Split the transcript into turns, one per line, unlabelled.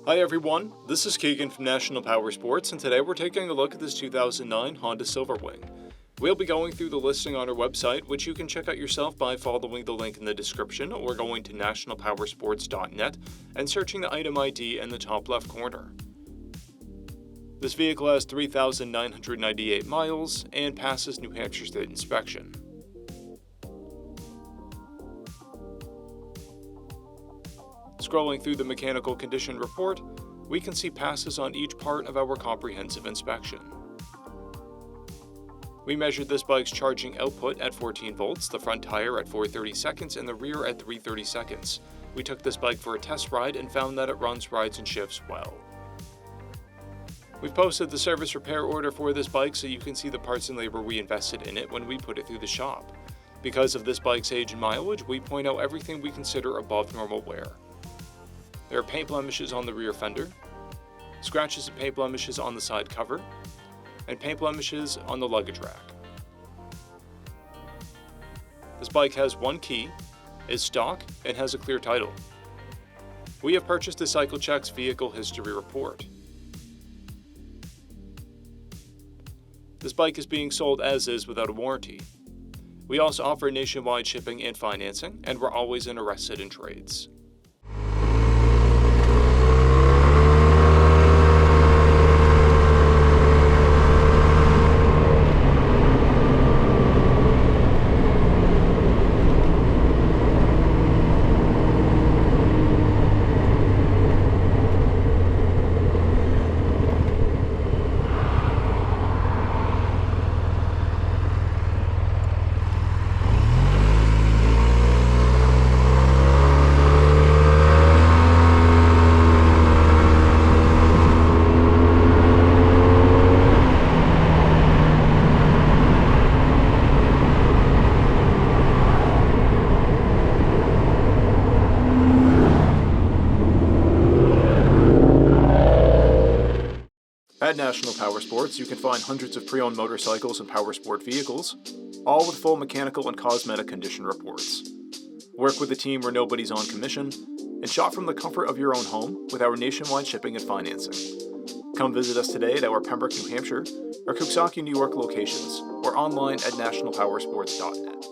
Hi everyone, this is Keegan from National Powersports, and today we're taking a look at this 2009 Honda Silverwing. We'll be going through the listing on our website, which you can check out yourself by following the link in the description or going to nationalpowersports.net and searching the item ID in the top left corner. This vehicle has 3,998 miles and passes New Hampshire State inspection. Scrolling through the mechanical condition report, we can see passes on each part of our comprehensive inspection. We measured this bike's charging output at 14 volts, the front tire at 430 seconds, and the rear at 330 seconds. We took this bike for a test ride and found that it runs, rides, and shifts well. We've posted the service repair order for this bike so you can see the parts and labor we invested in it when we put it through the shop. Because of this bike's age and mileage, we point out everything we consider above normal wear. There are paint blemishes on the rear fender, scratches and paint blemishes on the side cover, and paint blemishes on the luggage rack. This bike has one key, is stock, and has a clear title. We have purchased the CycleCheck's vehicle history report. This bike is being sold as is without a warranty. We also offer nationwide shipping and financing, and we're always interested in trades. At National Powersports, you can find hundreds of pre-owned motorcycles and powersport vehicles, all with full mechanical and cosmetic condition reports. Work with a team where nobody's on commission, and shop from the comfort of your own home with our nationwide shipping and financing. Come visit us today at our Pembroke, New Hampshire, or Coxsackie, New York locations, or online at nationalpowersports.net.